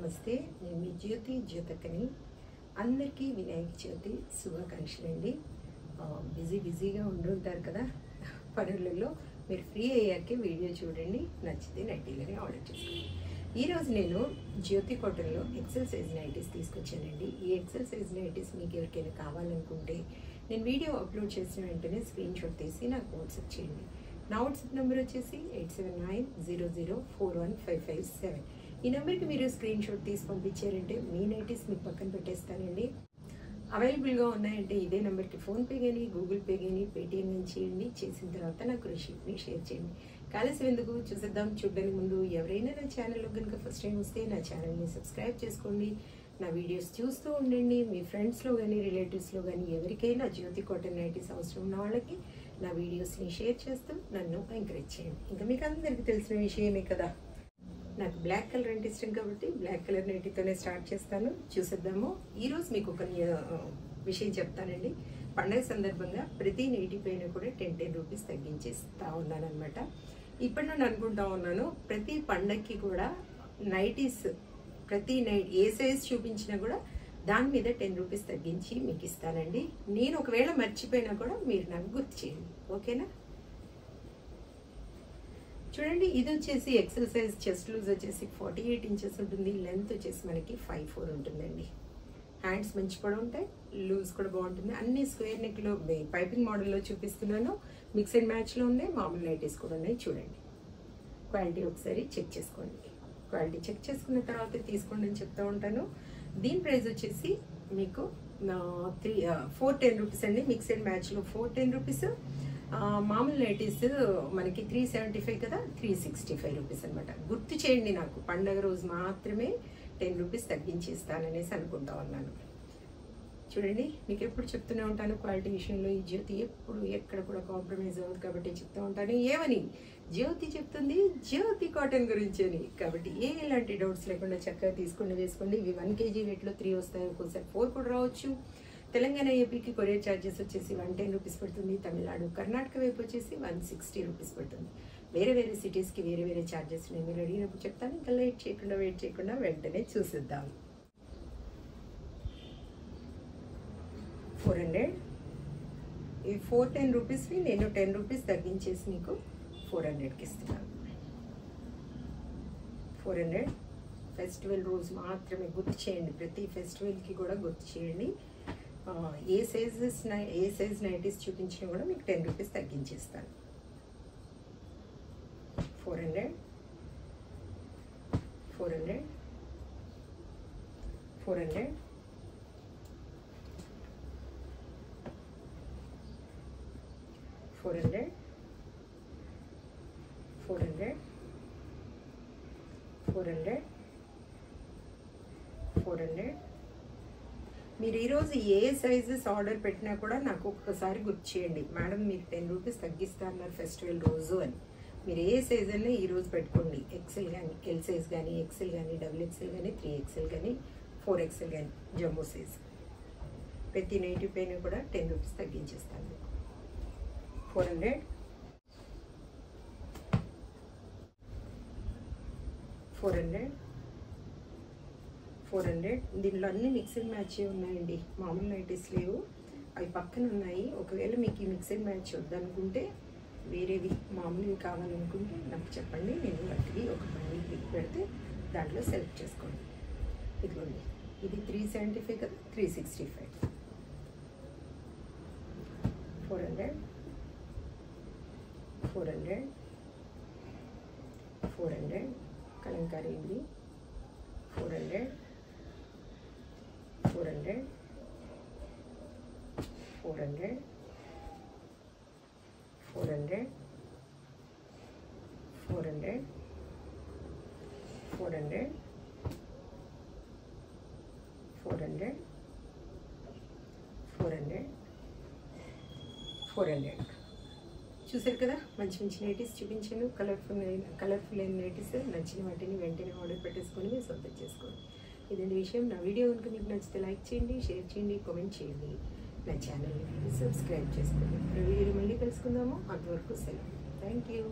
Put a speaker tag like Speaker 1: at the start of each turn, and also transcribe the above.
Speaker 1: నమస్తే, నేను మీ జ్యోతకని. అందరికీ వినాయక చవితి శుభాకాంక్షలండి. బిజీగా ఉండుంటారు కదా పనులలో. మీరు ఫ్రీ అయ్యాకే వీడియో చూడండి, నచ్చితే నైటీలని ఆర్డర్ చేసుకోండి. ఈరోజు నేను జ్యోతి కాటన్లో ఎక్సెల్ సైజ్ నైటీస్ తీసుకొచ్చానండి. ఈ ఎక్సెల్ సైజ్ నైటీస్ మీకు ఎవరికైనా కావాలనుకుంటే నేను వీడియో అప్లోడ్ చేసిన వెంటనే స్క్రీన్ షాట్ తీసి నాకు వాట్సాప్ చేయండి. నా వాట్సాప్ నెంబర్ వచ్చేసి 8790041557. ఈ నెంబర్కి మీరు స్క్రీన్ షాట్ తీసి పంపించారంటే మీ నైటీస్ మీకు పక్కన పెట్టేస్తానండి. అవైలబుల్గా ఉన్నాయంటే ఇదే నెంబర్కి ఫోన్పే కానీ గూగుల్ పే కానీ పేటిఎం కానీ చేయండి. చేసిన తర్వాత నాకు రిసీప్ట్ని షేర్ చేయండి. కలిసి ఎందుకు చూసేద్దాం. చూడడానికి ముందు ఎవరైనా నా ఛానల్లో కనుక ఫస్ట్ టైం వస్తే నా ఛానల్ని సబ్స్క్రైబ్ చేసుకోండి. నా వీడియోస్ చూస్తూ ఉండండి. మీ ఫ్రెండ్స్లో కానీ రిలేటివ్స్లో కానీ ఎవరికైనా జ్యోతి కాటన్ నైటీస్ అవసరం ఉన్న వాళ్ళకి నా వీడియోస్ని షేర్ చేస్తూ నన్ను ఎంకరేజ్ చేయండి. ఇంకా మీకు అందరికీ తెలిసిన విషయమే కదా, నాకు బ్లాక్ కలర్ అంటే ఇష్టం కాబట్టి బ్లాక్ కలర్ నైటీతోనే స్టార్ట్ చేస్తాను. చూసేద్దాము. ఈరోజు మీకు ఒక విషయం చెప్తానండి. పండగ సందర్భంగా ప్రతి నైటీ పైన కూడా 10 రూపీస్ తగ్గించేస్తా ఉన్నాను అనమాట. ఇప్పుడు నేను అనుకుంటా ఉన్నాను, ప్రతి పండగకి కూడా నైటీస్ ప్రతి ఏ సైజ్ చూపించినా కూడా దాని మీద 10 రూపీస్ తగ్గించి మీకు ఇస్తానండి. నేను ఒకవేళ మర్చిపోయినా కూడా మీరు నాకు గుర్తు చేయండి, ఓకేనా? చూడండి, ఇది వచ్చేసి ఎక్సెల్ సైజ్. చెస్ట్ లూజ్ వచ్చేసి 48 ఇంచెస్ ఉంటుంది. లెంత్ వచ్చేసి మనకి 5'4" ఉంటుందండి. హ్యాండ్స్ మంచి కూడా ఉంటాయి, లూజ్ కూడా బాగుంటుంది. అన్ని స్క్వేర్ నెక్లో పైపింగ్ మోడల్లో చూపిస్తున్నాను. మిక్స్ అండ్ మ్యాచ్లో ఉన్నాయి, మామూలు నైటీస్ కూడా ఉన్నాయి. చూడండి, క్వాలిటీ ఒకసారి చెక్ చేసుకోండి. క్వాలిటీ చెక్ చేసుకున్న తర్వాత తీసుకోండి అని చెప్తూ ఉంటాను. దీని ప్రైస్ వచ్చేసి మీకు 410 రూపీస్ అండి. మిక్స్ అండ్ మ్యాచ్లో 410 రూపీస్. మామూలు నైటీస్ మనకి 375 కదా, 365 రూపీస్ అనమాట. గుర్తు చేయండి, నాకు పండగ రోజు మాత్రమే 10 రూపీస్ తగ్గించేస్తాననేసి అనుకుంటా ఉన్నాను. చూడండి, మీకు ఎప్పుడు చెప్తూనే ఉంటాను క్వాలిటీ విషయంలో ఈ జ్యోతి ఎప్పుడు ఎక్కడ కూడా కాంప్రమైజ్ అవ్వదు కాబట్టి చెప్తూ ఉంటాను. ఏమని జ్యోతి చెప్తుంది, జ్యోతి కాటన్ గురించి అని. కాబట్టి ఎలాంటి డౌట్స్ లేకుండా చక్కగా తీసుకొని వేసుకోండి. ఇవి 1 kg వెయిట్లో 3 వస్తాయి, ఒక్కోసారి 4 కూడా రావచ్చు. తెలంగాణ ఏపీకి కొరియర్ ఛార్జెస్ వచ్చేసి 110 రూపీస్ పడుతుంది. తమిళనాడు కర్ణాటక వైపు వచ్చేసి 160 రూపీస్ పడుతుంది. వేరే సిటీస్కి వేరే ఛార్జెస్ నేను మీరు అడిగినప్పుడు చెప్తాను. ఇంకా వెయిట్ చేయకుండా వెంటనే చూసిద్దాం. 400. ఈ 410 రూపీస్ని నేను 10 రూపీస్ తగ్గించేసి మీకు 400కి ఇస్తున్నాను. 400. ఫెస్టివల్ రోజు మాత్రమే గుర్తు చేయండి, ప్రతి ఫెస్టివల్కి కూడా గుర్తు చేయండి. ఏ సైజ్ నైటీస్ చూపించినా కూడా మీకు 10 రూపీస్ తగ్గించేస్తాను. 400. 400. 400. 400. 400. 400. 400. మీరు ఈరోజు ఏ సైజెస్ ఆర్డర్ పెట్టినా కూడా నాకు ఒక్కసారి గుర్తు చేయండి, మేడం మీరు 10 రూపీస్ తగ్గిస్తున్నారు ఫెస్టివల్ రోజు అని. మీరు ఏ సైజ్ అన్నా ఈరోజు పెట్టుకోండి. ఎక్సెల్ కానీ, ఎల్ సైజ్ కానీ, ఎక్సెల్ కానీ, XXL కానీ, 3XL కానీ, 4XL కానీ, జంబో సైజ్. ప్రతి నైటీ పైన కూడా 10 రూపీస్ తగ్గించేస్తాను. 400. 400. 400. దీనిలో అన్ని మిక్స్ అండ్ మ్యాచ్ ఉన్నాయండి, మామూలు నైటీస్ లేవు, అవి పక్కన ఉన్నాయి. ఒకవేళ మీకు ఈ మిక్స్ అండ్ మ్యాచ్ వద్దనుకుంటే వేరేవి మామూలువి కావాలనుకుంటే నాకు చెప్పండి, నేను వాటికి ఒక బండి క్లిక్ పెడితే దాంట్లో సెలెక్ట్ చేసుకోండి. ఇదిగోండి, ఇది 375 కదా, 365. 400. 400. 400. కలంకారీ ఇది. 400. 400. 400. 400. 400. 400. 400. 400. 400. చూసారు కదా, మంచి నైటీస్ చూపించాను. కలర్ఫుల్ అయిన నైటీస్. నచ్చిన వాటిని వెంటనే ఆర్డర్ పెట్టేసుకొని మీరు సొంతం చేసుకోండి. ఇదండి విషయం. నా వీడియో కనుక మీకు నచ్చితే లైక్ చేయండి, షేర్ చేయండి, కామెంట్ చేయండి. నా ఛానల్ని సబ్స్క్రైబ్ చేసుకోండి. వీడియో మళ్ళీ కలుసుకుందాము. అంతవరకు సెలవు. Thank you.